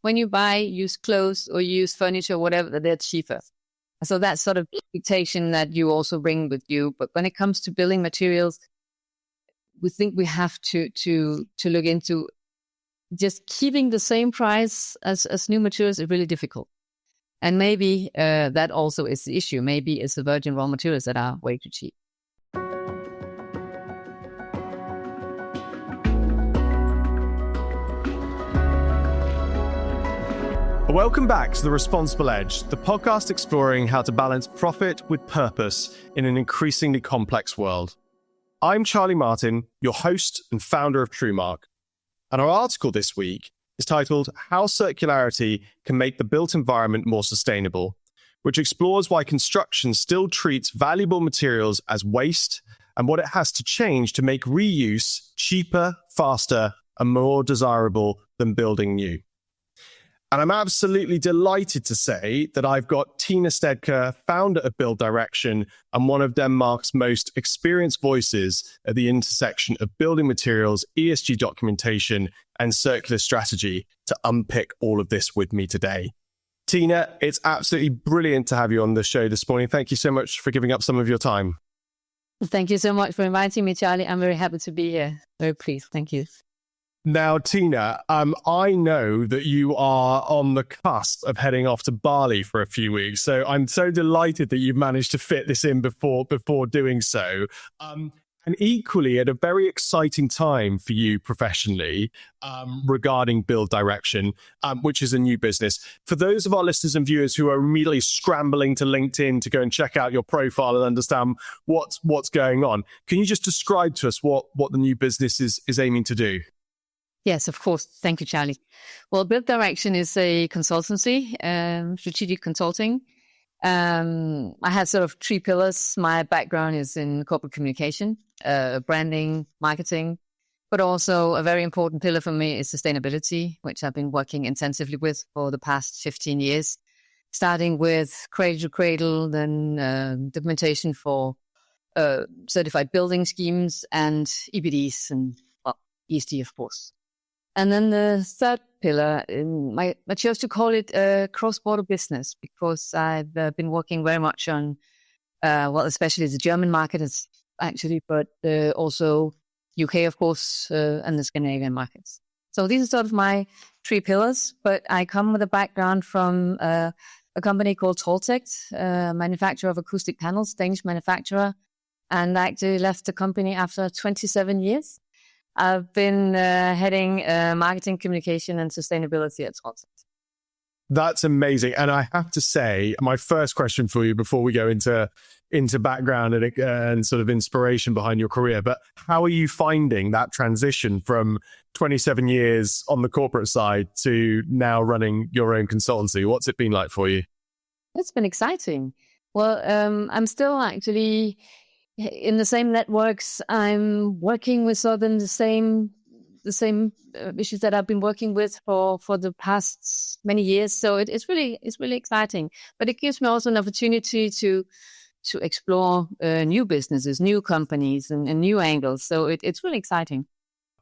when you buy used clothes or used furniture, whatever, they're cheaper. So that's sort of expectation that you also bring with you. But when it comes to building materials, we think we have to look into just keeping the same price as new materials is really difficult. And maybe that also is the issue. Maybe it's the virgin raw materials that are way too cheap. Welcome back to The Responsible Edge, the podcast exploring how to balance profit with purpose in an increasingly complex world. I'm Charlie Martin, your host and founder of TrueMark. And our article this week is titled How Circularity Can Make the Built Environment More Sustainable, which explores why construction still treats valuable materials as waste and what it has to change to make reuse cheaper, faster, and more desirable than building new. And I'm absolutely delighted to say that I've got Tina Snedker, founder of BuildDirection and one of Denmark's most experienced voices at the intersection of building materials, ESG documentation, and circular strategy to unpick all of this with me today. Tina, it's absolutely brilliant to have you on the show this morning. Thank you so much for giving up some of your time. Thank you so much for inviting me, Charlie. I'm very happy to be here. Very pleased. Thank you. Now, Tina, I know that you are on the cusp of heading off to Bali for a few weeks. So I'm so delighted that you've managed to fit this in before doing so. And equally, at a very exciting time for you professionally regarding BuildDirection, which is a new business. For those of our listeners and viewers who are immediately scrambling to LinkedIn to go and check out your profile and understand what's going on, can you just describe to us what the new business is aiming to do? Yes, of course. Thank you, Charlie. Well, BuildDirection is a consultancy, strategic consulting. I have sort of three pillars. My background is in corporate communication, branding, marketing, but also a very important pillar for me is sustainability, which I've been working intensively with for the past 15 years, starting with Cradle to Cradle, then documentation for certified building schemes and EPDs and ESG, of course. And then the third pillar, I chose to call it cross-border business because I've been working very much on, especially the German market is actually, but also UK, of course, and the Scandinavian markets. So these are sort of my three pillars, but I come with a background from a company called Troldtekt, manufacturer of acoustic panels, Danish manufacturer, and I actually left the company after 27 years. I've been heading marketing, communication, and sustainability at Troldtekt. That's amazing. And I have to say, my first question for you before we go into background and sort of inspiration behind your career, but how are you finding that transition from 27 years on the corporate side to now running your own consultancy? What's it been like for you? It's been exciting. Well, I'm still actually in the same networks. I'm working with sort of the same issues that I've been working with for the past many years. So it's really exciting. But it gives me also an opportunity to explore new businesses, new companies, and new angles. So it's really exciting.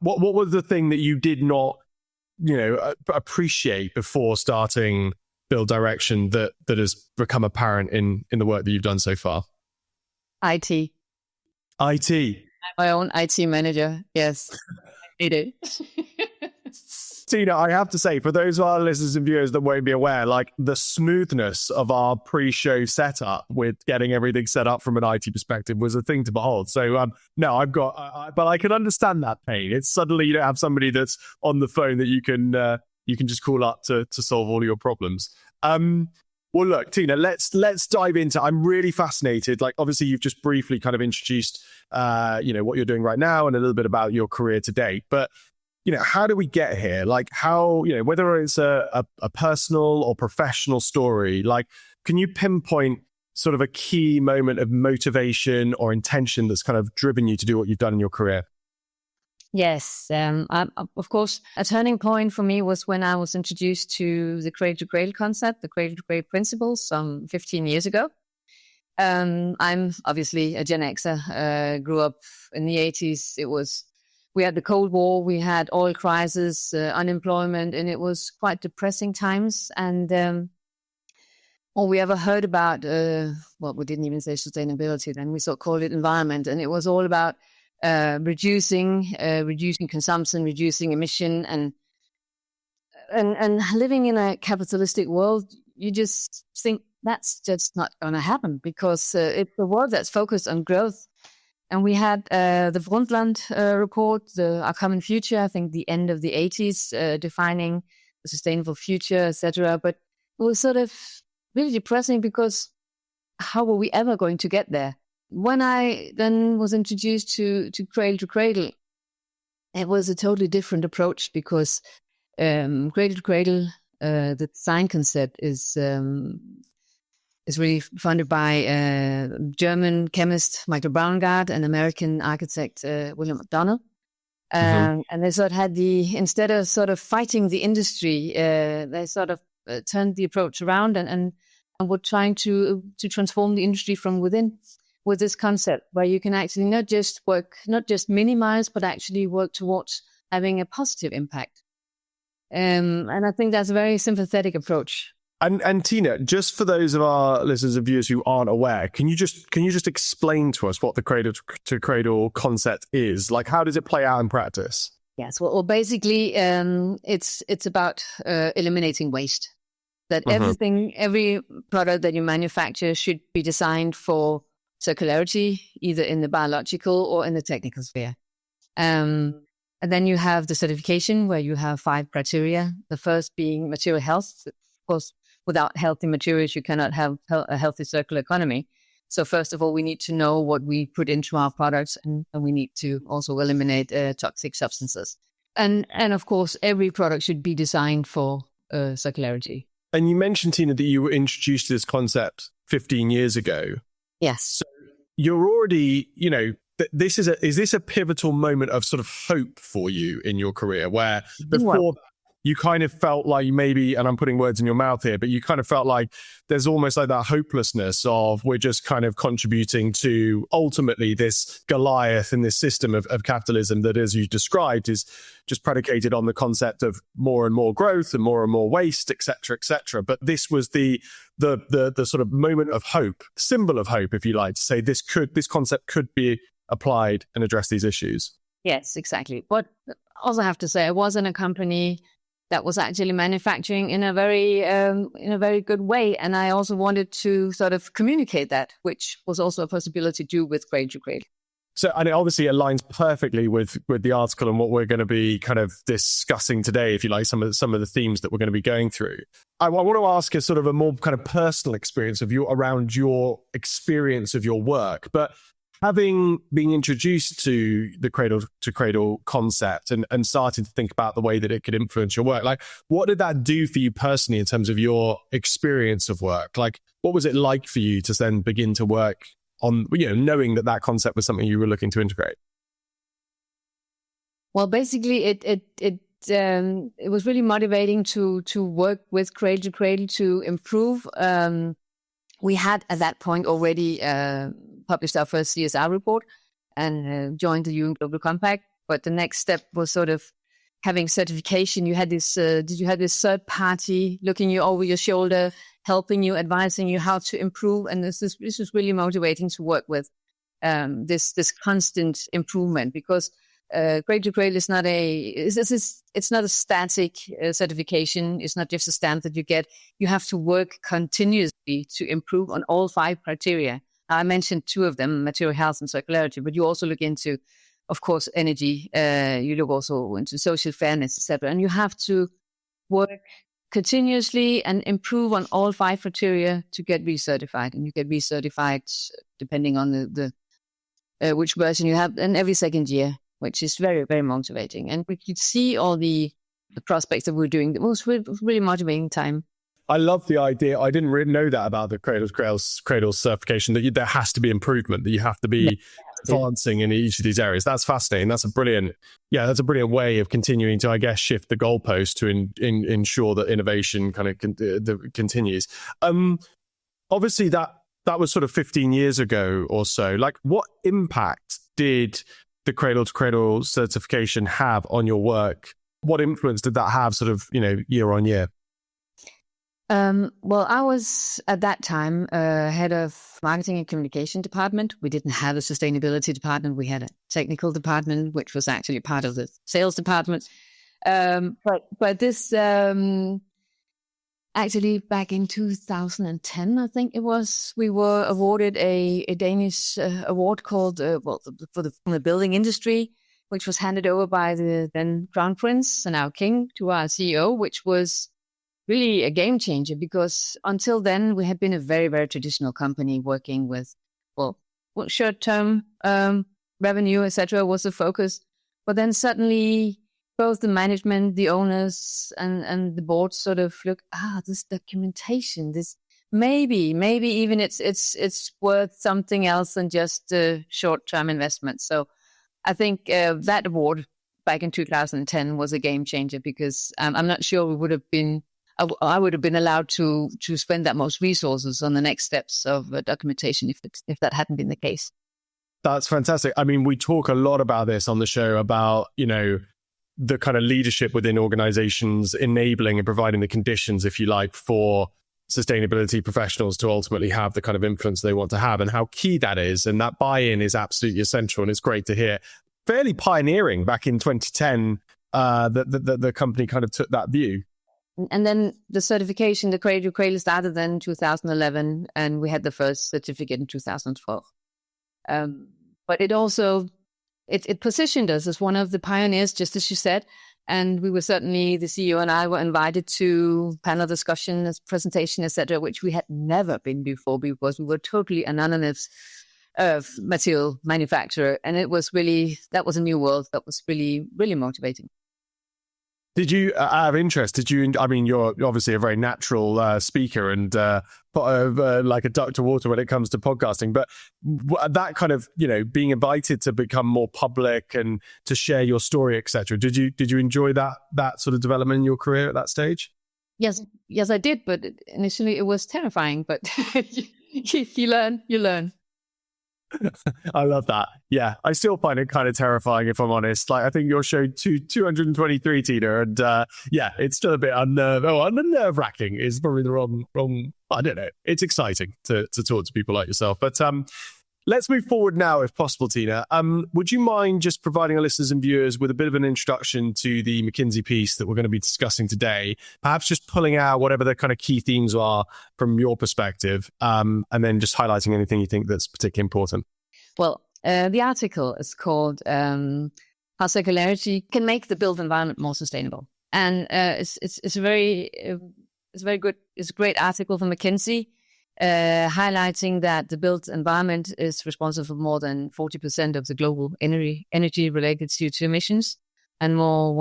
What was the thing that you did not, appreciate before starting BuildDirection that has become apparent in the work that you've done so far? IT. I'm my own IT manager. Yes, I do. Tina, I have to say, for those of our listeners and viewers that won't be aware, like the smoothness of our pre-show setup with getting everything set up from an IT perspective was a thing to behold. So no, but I can understand that pain. It's suddenly you don't have somebody that's on the phone that you can just call up to solve all your problems. Well, look, Tina, let's dive into. I'm really fascinated. Like, obviously, you've just briefly kind of introduced, what you're doing right now and a little bit about your career to date. But how do we get here? Like, how whether it's a personal or professional story, like, can you pinpoint sort of a key moment of motivation or intention that's kind of driven you to do what you've done in your career? Yes, of course, a turning point for me was when I was introduced to the Cradle to Cradle concept, the Cradle to Cradle principles, some 15 years ago. I'm obviously a Gen Xer, grew up in the 80s. It was we had the Cold War, we had oil crisis, unemployment, and it was quite depressing times. And all we ever heard about, well, we didn't even say sustainability then, we sort of called it environment, and it was all about reducing consumption, reducing emission, and living in a capitalistic world. You just think that's just not going to happen, because it's a world that's focused on growth. And we had the Brundtland report, Our Common Future, I think the end of the 80s, defining the sustainable future, etc. But it was sort of really depressing, because how were we ever going to get there? When I then was introduced to Cradle to Cradle, it was a totally different approach, because Cradle to Cradle, the design concept is really funded by German chemist Michael Braungart and American architect William McDonnell. And they sort of had instead of sort of fighting the industry, they sort of turned the approach around and were trying to transform the industry from within, with this concept where you can actually not just minimize, but actually work towards having a positive impact. And I think that's a very sympathetic approach. And Tina, just for those of our listeners and viewers who aren't aware, can you just explain to us what the Cradle to Cradle concept is? Like, how does it play out in practice? Yes, well basically, it's about eliminating waste. That every product that you manufacture should be designed for circularity, either in the biological or in the technical sphere. And then you have the certification, where you have 5 criteria. The first being material health. Of course, without healthy materials, you cannot have a healthy circular economy. So first of all, we need to know what we put into our products, and we need to also eliminate toxic substances. And of course, every product should be designed for circularity. And you mentioned, Tina, that you were introduced to this concept 15 years ago. Yes. So you're already, is this a pivotal moment of sort of hope for you in your career, where before you kind of felt like maybe, and I'm putting words in your mouth here, but you kind of felt like there's almost like that hopelessness of we're just kind of contributing to ultimately this Goliath in this system of capitalism that, as you described, is just predicated on the concept of more and more growth and more waste, et cetera, et cetera. But this was the sort of moment of hope, symbol of hope, if you like, to say this concept could be applied and address these issues. Yes, exactly. But I also have to say, I was in a company that was actually manufacturing in a very good way, and I also wanted to sort of communicate that, which was also a possibility to do with Cradle to Cradle. So, and it obviously aligns perfectly with the article and what we're going to be kind of discussing today, if you like, some of the themes that we're going to be going through. I want to ask a sort of a more kind of personal experience around your experience of your work, but having been introduced to the Cradle to Cradle concept and starting to think about the way that it could influence your work, like, what did that do for you personally in terms of your experience of work? Like, what was it like for you to then begin to work on, knowing that concept was something you were looking to integrate? Well, basically, it was really motivating to work with Cradle to Cradle to improve. We had at that point already published our first CSR report and joined the UN Global Compact. But the next step was sort of having certification. You had this third party looking you over your shoulder, helping you, advising you how to improve. And this was really motivating to work with this constant improvement, because Cradle to Cradle is not it's not a static certification. It's not just a stamp that you get. You have to work continuously to improve on all 5 criteria. I mentioned 2 of them, material health and circularity, but you also look into, of course, energy. You look also into social fairness, etc. And you have to work continuously and improve on all 5 criteria to get recertified. And you get recertified depending on the which version you have, and every second year, which is very, very motivating. And we could see all the prospects that we're doing. It was really motivating time. I love the idea. I didn't really know that about the Cradle certification, that there has to be improvement, that you have to be advancing in each of these areas. That's fascinating. That's a brilliant way of continuing to, I guess, shift the goalpost to ensure that innovation kind of continues. Obviously, that was sort of 15 years ago or so. Like, what impact did the Cradle to Cradle certification have on your work? What influence did that have sort of, year on year? Well, I was at that time head of marketing and communication department. We didn't have a sustainability department. We had a technical department, which was actually part of the sales department. But this actually back in 2010, I think it was, we were awarded a Danish award called from the building industry, which was handed over by the then Crown Prince and our King to our CEO, which was really a game changer, because until then we had been a very, very traditional company working with, short-term revenue, etc., was the focus. But then suddenly both the management, the owners, and the board sort of look, this documentation, this maybe even it's worth something else than just a short-term investment. So I think that award back in 2010 was a game changer, because I'm not sure we would have been. I would have been allowed to spend that most resources on the next steps of documentation if that hadn't been the case. That's fantastic. I mean, we talk a lot about this on the show about, the kind of leadership within organizations enabling and providing the conditions, if you like, for sustainability professionals to ultimately have the kind of influence they want to have, and how key that is. And that buy-in is absolutely essential. And it's great to hear. Fairly pioneering back in 2010 that the company kind of took that view. And then the certification, the Cradle to Cradle, started then in 2011, and we had the first certificate in 2012. But it also, it positioned us as one of the pioneers, just as you said. And we were certainly, the CEO and I were invited to panel discussion, presentation, etc., which we had never been before, because we were totally anonymous material manufacturer. And it was really, that was a new world. That was really, really motivating. Did you, out of interest, I mean, you're obviously a very natural speaker and like a duck to water when it comes to podcasting, but that kind of, being invited to become more public and to share your story, etc. Did you enjoy that sort of development in your career at that stage? Yes, I did. But initially it was terrifying, but you learn. I love that. Yeah, I still find it kind of terrifying, if I'm honest. Like, I think your show 223, Tina, and it's still a bit unnerve-wracking is probably the wrong. I don't know. It's exciting to talk to people like yourself. But let's move forward now, if possible, Tina. Would you mind just providing our listeners and viewers with a bit of an introduction to the McKinsey piece that we're going to be discussing today? Perhaps just pulling out whatever the kind of key themes are from your perspective, and then just highlighting anything you think that's particularly important. Well, the article is called "How Circularity Can Make the Built Environment More Sustainable," and it's a very good. It's a great article from McKinsey. Highlighting that the built environment is responsible for more than 40% of the global energy-related CO2 emissions, and more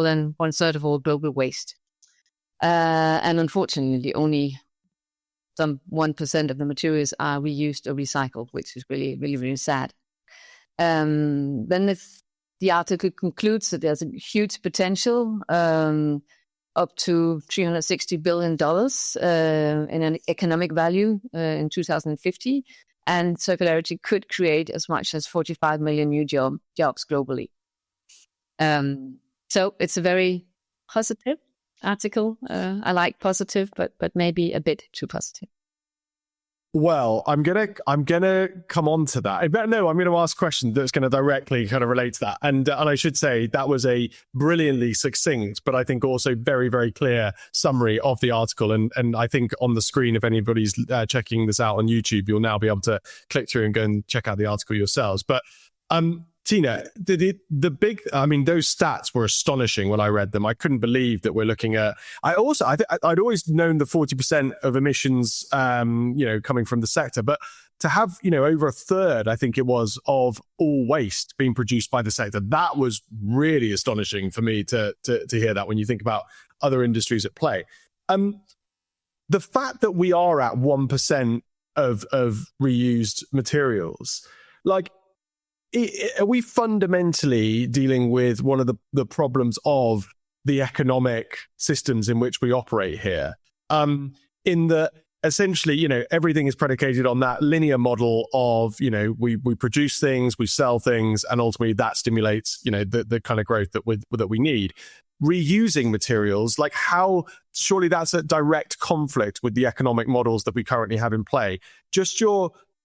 than 1/3 of all global waste. And unfortunately, only some 1% of the materials are reused or recycled, which is really, really, really sad. Then if the article concludes that there's a huge potential, up to $360 billion in an economic value in 2050, and circularity could create as much as 45 million new jobs globally. So it's a very positive article. I like positive, but maybe a bit too positive. Well, I'm gonna come on to that. No, I'm gonna ask a question that's going to directly kind of relate to that. And I should say that was a brilliantly succinct, but I think also very, very clear summary of the article. And I think on the screen, if anybody's checking this out on YouTube, you'll now be able to click through and go and check out the article yourselves. But Tina, the big, I mean, those stats were astonishing when I read them. I couldn't believe that we're looking at, I'd always known the 40% of emissions, coming from the sector, but to have, over a third, I think it was, of all waste being produced by the sector, that was really astonishing for me to hear that when you think about other industries at play. The fact that we are at 1% of reused materials, like, are we fundamentally dealing with one of the problems of the economic systems in which we operate here? In that essentially, everything is predicated on that linear model of, we produce things, we sell things, and ultimately that stimulates, the kind of growth that we need. Reusing materials, like how, surely that's a direct conflict with the economic models that we currently have in play.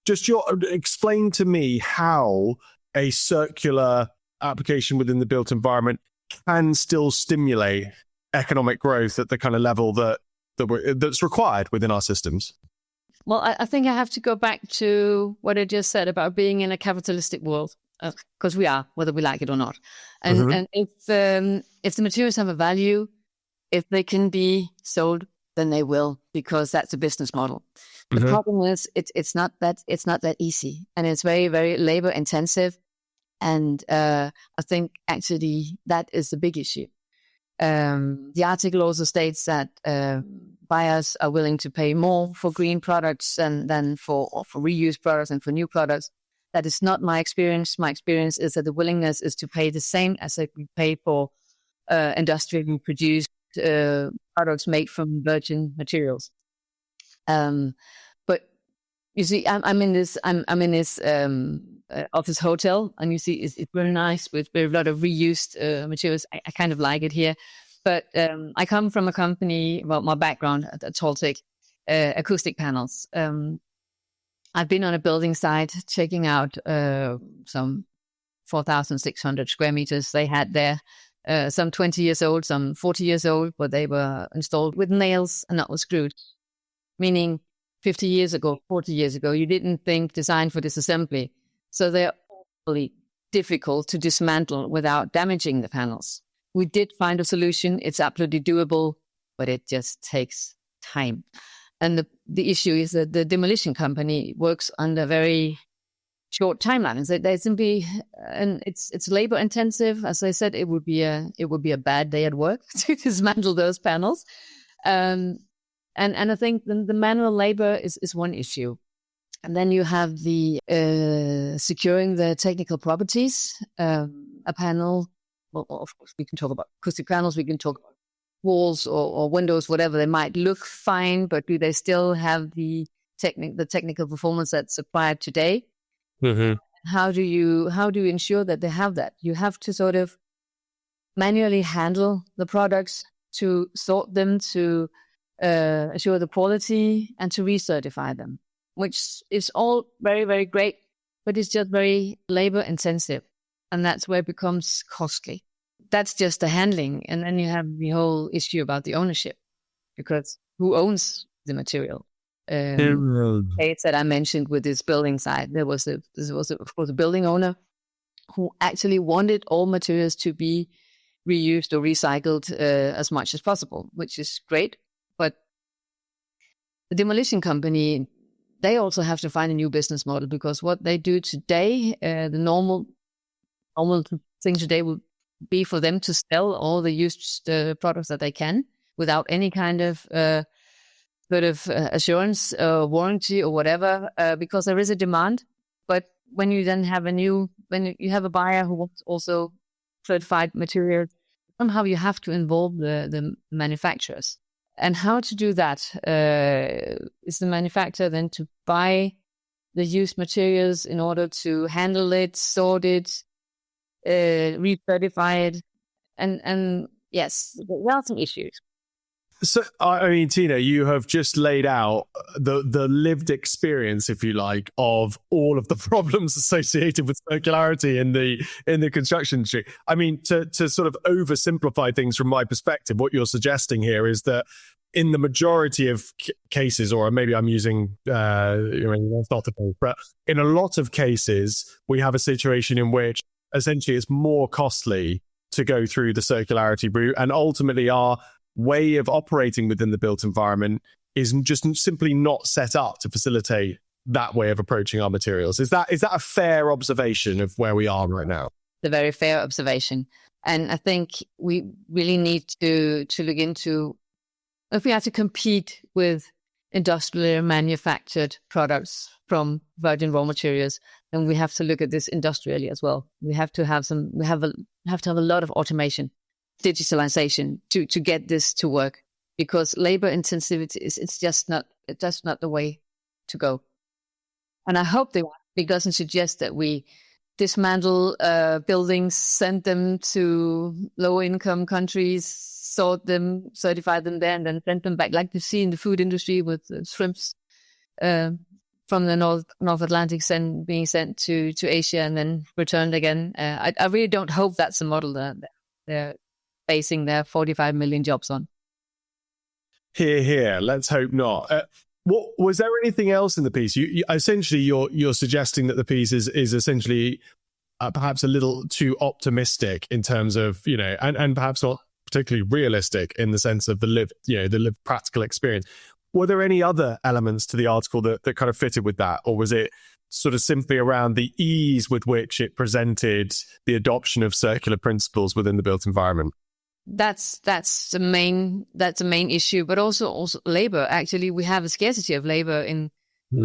Explain to me how a circular application within the built environment can still stimulate economic growth at the kind of level that's required within our systems. Well, I think I have to go back to what I just said about being in a capitalistic world, because we are, whether we like it or not. And if the materials have a value, if they can be sold, then they will, because that's a business model. The problem is it's not that easy, and it's very, very labor intensive. And I think actually that is the big issue. The article also states that buyers are willing to pay more for green products than for reused products and for new products. That is not my experience. My experience is that the willingness is to pay the same as they pay for industrially produced products made from virgin materials. But you see, I'm in this office hotel, and you see it's very nice with a lot of reused materials. I kind of like it here, but I come from a company. Well, my background at Troldtekt acoustic panels. I've been on a building site checking out some 4,600 square meters they had there. Some 20 years old, some 40 years old, but they were installed with nails and not with screws. Meaning 50 years ago, 40 years ago, you didn't think design for disassembly. So they're awfully difficult to dismantle without damaging the panels. We did find a solution. It's absolutely doable, but it just takes time. And the issue is that the demolition company works under very short timelines. They simply, and it's labor intensive. As I said, it would be a bad day at work to dismantle those panels. And I think the manual labor is one issue. And then you have the securing the technical properties. A panel, well, of course, we can talk about acoustic panels, we can talk about walls or windows, whatever. They might look fine, but do they still have the technical performance that's required today? Mm-hmm. How do you ensure that they have that? You have to sort of manually handle the products, to sort them, to assure the quality, and to recertify them, which is all very, very great, but it's just very labor intensive. And that's where it becomes costly. That's just the handling. And then you have the whole issue about the ownership, because who owns the material? Case that I mentioned with this building site, there was of course a building owner who actually wanted all materials to be reused or recycled as much as possible, which is great. But the demolition company, they also have to find a new business model, because what they do today, the normal thing today will be for them to sell all the used products that they can without any kind of assurance, warranty or whatever, because there is a demand. But when you then have when you have a buyer who wants also certified material, somehow you have to involve the manufacturers. And how to do that is the manufacturer then to buy the used materials in order to handle it, sort it, recertify it, and yes, there are some issues. So, I mean, Tina, you have just laid out the lived experience, if you like, of all of the problems associated with circularity in the construction industry. I mean, to sort of oversimplify things from my perspective, what you're suggesting here is that in the majority of cases, or maybe I'm using, that's not the case, but in a lot of cases, we have a situation in which essentially it's more costly to go through the circularity route, and ultimately our way of operating within the built environment is just simply not set up to facilitate that way of approaching our materials. Is that a fair observation of where we are right now? The very fair observation. And I think we really need to look into, if we have to compete with industrially manufactured products from virgin raw materials, then we have to look at this industrially as well. We have to have a lot of automation, digitalization to get this to work. because labor intensivity it's just not the way to go. And I hope it doesn't suggest that we dismantle buildings, send them to low-income countries, sort them, certify them there, and then send them back, like you see in the food industry with shrimps from the North Atlantic being sent to Asia and then returned again. I really don't hope that's the model that they're basing their 45 million jobs on. Here. Let's hope not. What was there anything else in the piece? You essentially you're suggesting that the piece is essentially perhaps a little too optimistic in terms of, and perhaps not particularly realistic in the sense of the lived practical experience. Were there any other elements to the article that kind of fitted with that, or was it sort of simply around the ease with which it presented the adoption of circular principles within the built environment? That's the main issue, but also labor. Actually, we have a scarcity of labor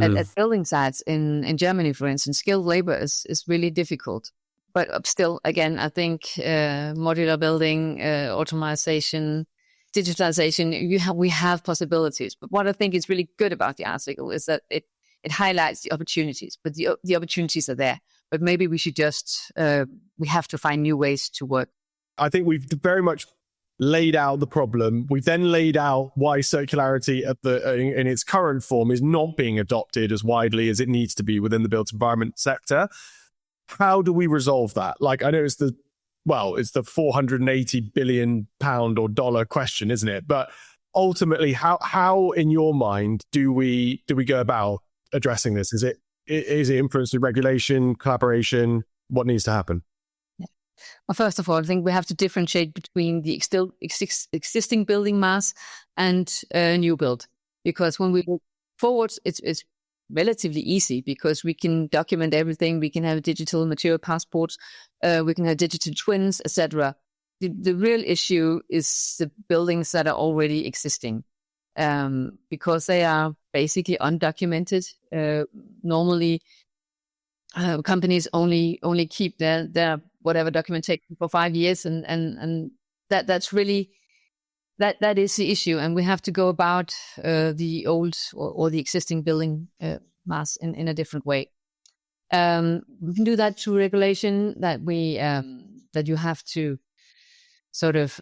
at building sites in Germany, for instance. Skilled labor is really difficult. But still, again, I think modular building, automation, digitalization, we have possibilities. But what I think is really good about the article is that it highlights the opportunities. But the opportunities are there. But maybe we should we have to find new ways to work. I think we've very much laid out the problem. We've then laid out why circularity in its current form is not being adopted as widely as it needs to be within the built environment sector. How do we resolve that? Like, I know it's the 480 billion pound or dollar question, isn't it? But ultimately, how in your mind do we go about addressing this? Is it influence through regulation, collaboration? What needs to happen? Well, first of all, I think we have to differentiate between the existing building mass and new build. Because when we look forward, it's relatively easy because we can document everything. We can have digital material passports. We can have digital twins, etc. The real issue is the buildings that are already existing because they are basically undocumented. Normally, companies only keep their whatever documentation for 5 years, and that's really that is the issue, and we have to go about the old or the existing building mass in a different way. We can do that through regulation that that you have to sort of.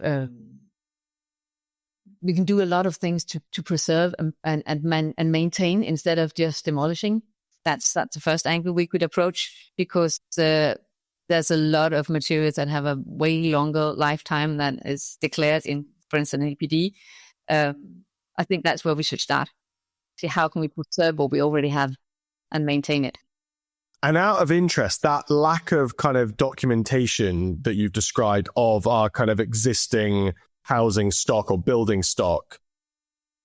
We can do a lot of things to preserve and maintain instead of just demolishing. That's the first angle we could approach because there's a lot of materials that have a way longer lifetime than is declared in, for instance, an APD. I think that's where we should start. See how can we preserve what we already have and maintain it. And out of interest, that lack of kind of documentation that you've described of our kind of existing housing stock or building stock.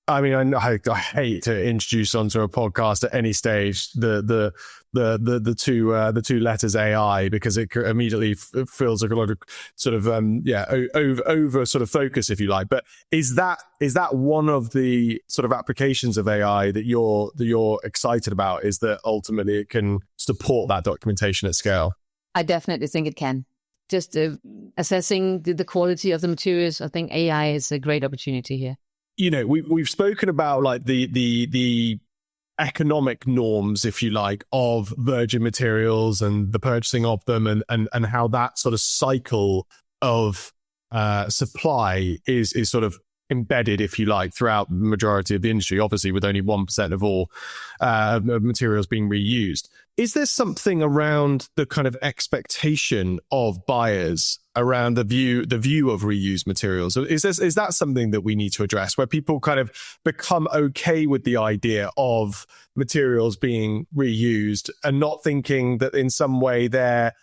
I mean, I hate to introduce onto a podcast at any stage the two letters AI because it immediately feels like a lot of sort of over sort of focus, if you like. But is that one of the sort of applications of AI that you're excited about? Is that ultimately it can support that documentation at scale? I definitely think it can. Just assessing the quality of the materials, I think AI is a great opportunity here. We've spoken about like the economic norms, if you like, of virgin materials and the purchasing of them and how that sort of cycle of supply is sort of embedded, if you like, throughout the majority of the industry, obviously with only 1% of all materials being reused. Is there something around the kind of expectation of buyers around the view of reused materials? Is that something that we need to address, where people kind of become okay with the idea of materials being reused and not thinking that in some way they're,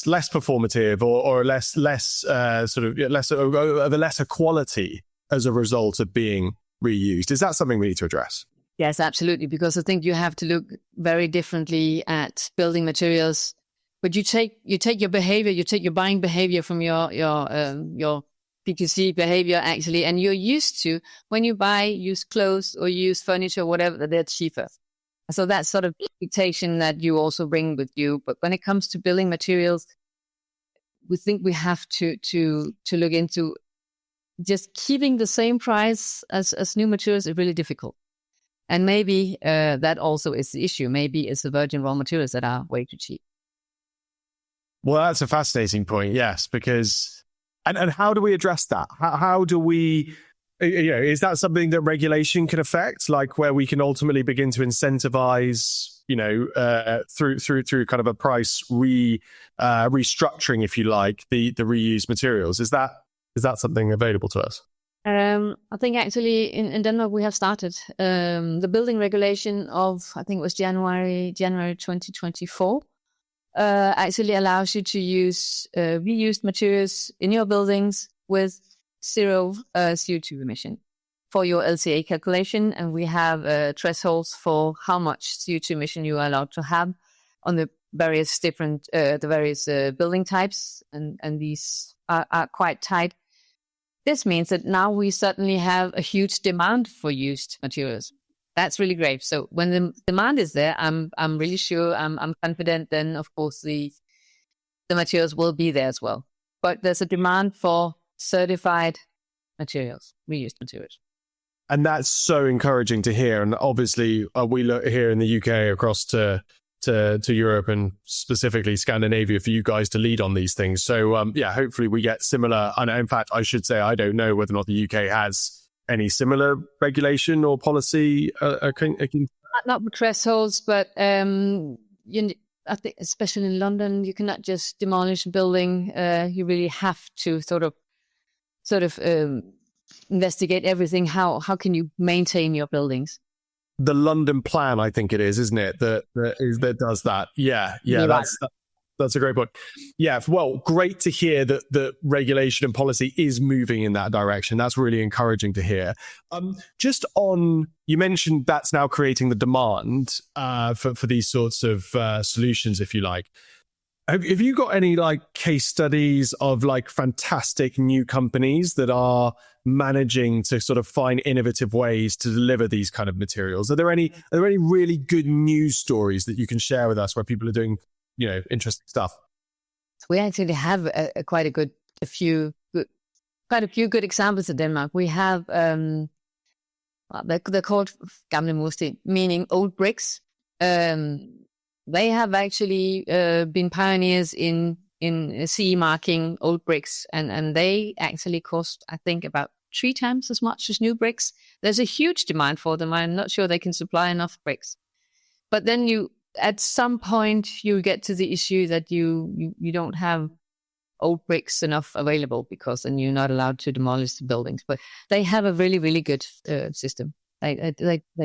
less performative or less of a lesser quality as a result of being reused? Is that something we need to address? Yes, absolutely. Because I think you have to look very differently at building materials. But you take your behavior, you take your buying behavior from your PQC behavior actually, and you're used to when you buy used clothes or used furniture, whatever, they're cheaper. So that's sort of expectation that you also bring with you. But when it comes to building materials, we think we have to look into just keeping the same price as new materials is really difficult. And maybe that also is the issue. Maybe it's the virgin raw materials that are way too cheap. Well, that's a fascinating point, yes, because, and how do we address that? How do we, is that something that regulation can affect, like where we can ultimately begin to incentivize, through kind of a price restructuring, if you like, the reused materials? Is that something available to us? I think actually in Denmark we have started the building regulation of, I think it was January 2024, actually allows you to use reused materials in your buildings with zero CO2 emission for your LCA calculation, and we have thresholds for how much CO2 emission you are allowed to have on the various different building types, and these are quite tight. This means that now we suddenly have a huge demand for used materials. That's really great. So when the demand is there, I'm really sure, I'm confident. Then of course the materials will be there as well. But there's a demand for certified materials, reused materials. And that's so encouraging to hear. And obviously, we look here in the UK across to Europe and specifically Scandinavia for you guys to lead on these things. So hopefully we get similar. And in fact, I should say, I don't know whether or not the UK has any similar regulation or policy. Not with thresholds, but I think especially in London, you cannot just demolish a building. You really have to sort of investigate everything. How can you maintain your buildings? The London plan, I think it is, isn't it? That does that. Yeah. That's a great point. Yeah, well, great to hear that the regulation and policy is moving in that direction. That's really encouraging to hear. Just on, you mentioned that's now creating the demand for these sorts of solutions, if you like. Have you got any like case studies of like fantastic new companies that are managing to sort of find innovative ways to deliver these kind of materials? Are there any really good news stories that you can share with us where people are doing, interesting stuff? We actually have quite a few good examples in Denmark. We have they're called gamle mursten, meaning old bricks. They have actually been pioneers in CE marking old bricks, and they actually cost, I think, about 3 times as much as new bricks. There's a huge demand for them. I'm not sure they can supply enough bricks. But then at some point, you get to the issue that you don't have old bricks enough available, because then you're not allowed to demolish the buildings. But they have a really, really good system. They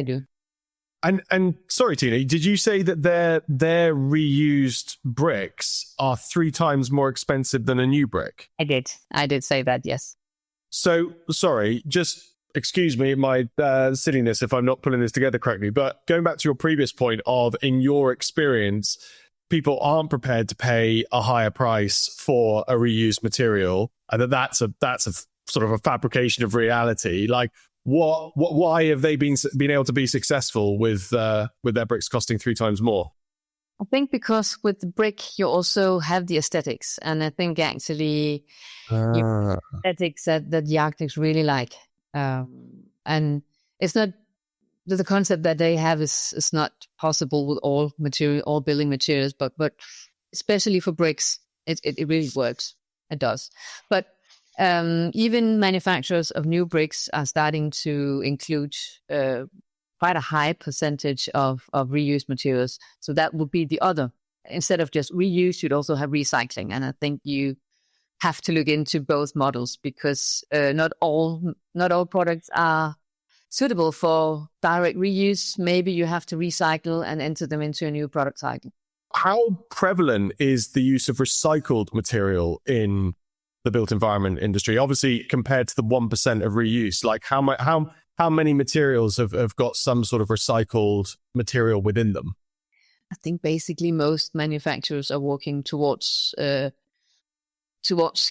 do. And sorry, Tina, did you say that their reused bricks are 3 times more expensive than a new brick? I did say that, yes. So, sorry, just excuse me, my silliness if I'm not putting this together correctly, but going back to your previous point of, in your experience, people aren't prepared to pay a higher price for a reused material, and that's a sort of a fabrication of reality. Like, why have they been able to be successful with their bricks costing 3 times more? I think because with the brick you also have the aesthetics, and I think actually aesthetics that the architects really like, and it's not the concept that they have is not possible with all building materials, but especially for bricks it really works. It does. But even manufacturers of new bricks are starting to include quite a high percentage of reused materials. So that would be the other. Instead of just reuse, you'd also have recycling. And I think you have to look into both models, because not all products are suitable for direct reuse. Maybe you have to recycle and enter them into a new product cycle. How prevalent is the use of recycled material in the built environment industry? Obviously, compared to the 1% of reuse, like how many materials have got some sort of recycled material within them? I think basically most manufacturers are working towards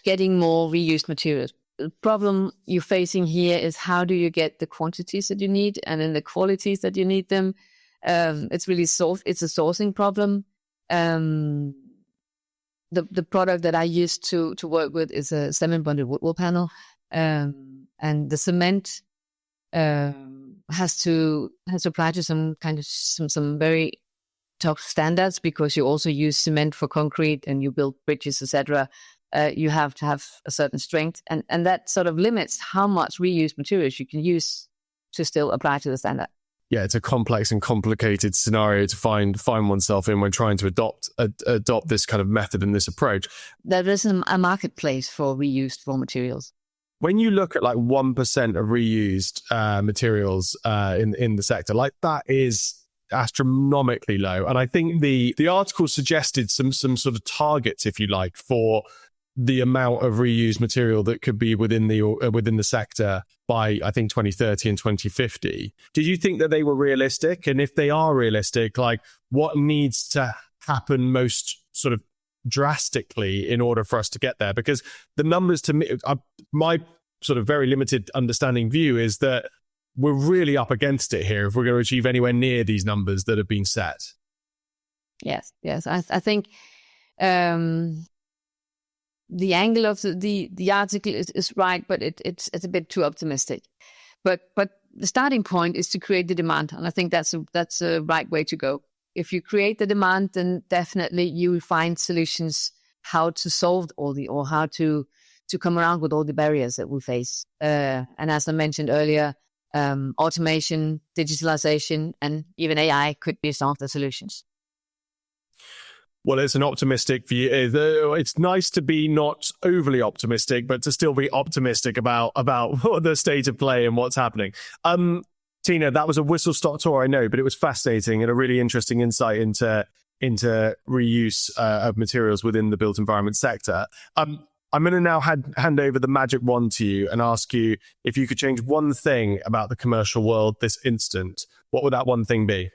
getting more reused materials. The problem you're facing here is, how do you get the quantities that you need and in the qualities that you need them? It's really it's a sourcing problem. The product that I used to work with is a cement bonded wood wall panel. and the cement has to apply to some kind of some very tough standards, because you also use cement for concrete and you build bridges, etc. You have to have a certain strength, and that sort of limits how much reused materials you can use to still apply to the standard. Yeah, it's a complex and complicated scenario to find oneself in when trying to adopt this kind of method and this approach. There isn't a marketplace for reused raw materials. When you look at like 1% of reused materials in the sector, like that is astronomically low. And I think the article suggested some sort of targets, if you like, for the amount of reused material that could be within the sector by, I think, 2030 and 2050. Did you think that they were realistic? And if they are realistic, like what needs to happen most sort of drastically in order for us to get there? Because the numbers, to me, my sort of very limited understanding view is that we're really up against it here if we're going to achieve anywhere near these numbers that have been set. Yes. I think the angle of the article is right, but it's a bit too optimistic. But the starting point is to create the demand, and I think that's a right way to go. If you create the demand, then definitely you will find solutions how to solve or how to come around with all the barriers that we face. And as I mentioned earlier, automation, digitalization, and even AI could be some of the solutions. Well, it's an optimistic view. It's nice to be not overly optimistic, but to still be optimistic about the state of play and what's happening. Tina, that was a whistle-stop tour, I know, but it was fascinating and a really interesting insight into reuse of materials within the built environment sector. I'm going to now hand over the magic wand to you and ask you if you could change one thing about the commercial world this instant. What would that one thing be?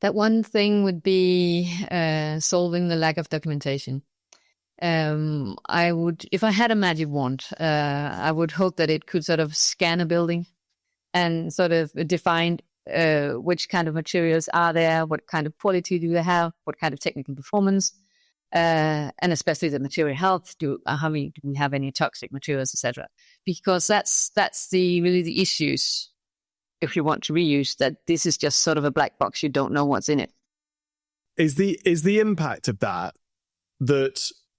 That one thing would be solving the lack of documentation. I would, if I had a magic wand, I would hope that it could sort of scan a building and sort of define which kind of materials are there, what kind of quality do they have, what kind of technical performance, and especially the material health. Do we have any toxic materials, etc.? Because that's really the issues. If you want to reuse, that this is just sort of a black box, you don't know what's in it. Is the impact of that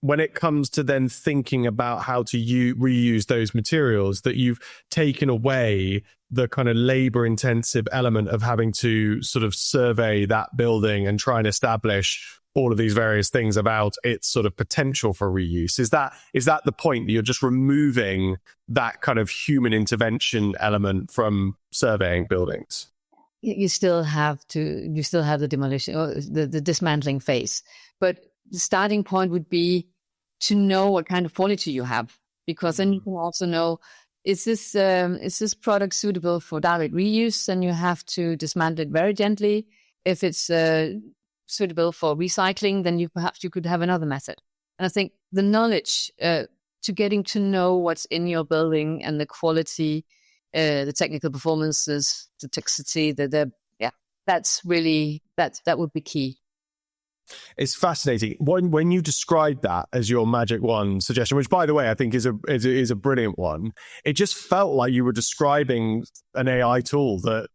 when it comes to then thinking about how to reuse those materials, that you've taken away the kind of labor intensive element of having to sort of survey that building and try and establish all of these various things about its sort of potential for reuse? Is that the point, that you're just removing that kind of human intervention element from surveying buildings? You still have the demolition or the dismantling phase, but the starting point would be to know what kind of quality you have, because then you can also know, is this product suitable for direct reuse? Then you have to dismantle it very gently. If it's suitable for recycling, then you could have another method. And I think the knowledge to getting to know what's in your building and the quality, the technical performances, the toxicity, that would be key. It's fascinating when you described that as your magic wand suggestion, which, by the way, I think is a brilliant one. It just felt like you were describing an AI tool that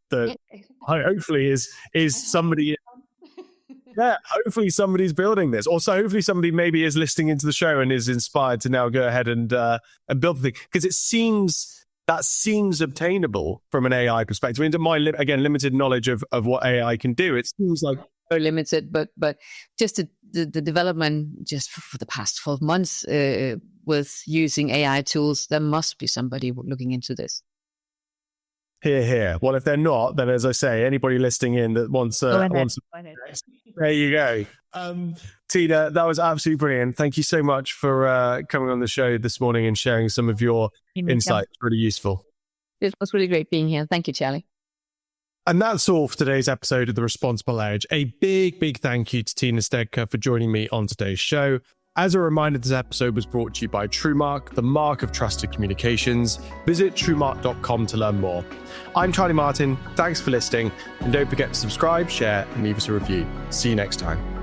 hopefully is somebody. Yeah, hopefully somebody's building this. Also, hopefully somebody maybe is listening into the show and is inspired to now go ahead and build the thing, because it seems obtainable from an AI perspective. Into my limited knowledge of what AI can do, it seems like very limited, but just the development just for the past 12 months with using AI tools, there must be somebody looking into this. Here. Well, if they're not, then as I say, anybody listening in that wants there you go. Tina, that was absolutely brilliant. Thank you so much for coming on the show this morning and sharing some of your insights. Really useful. It was really great being here. Thank you, Charlie. And that's all for today's episode of The Responsible Edge. A big thank you to Tina Snedker for joining me on today's show. As a reminder, this episode was brought to you by TrueMark, the mark of trusted communications. Visit truemark.com to learn more. I'm Charlie Martin. Thanks for listening. And don't forget to subscribe, share, and leave us a review. See you next time.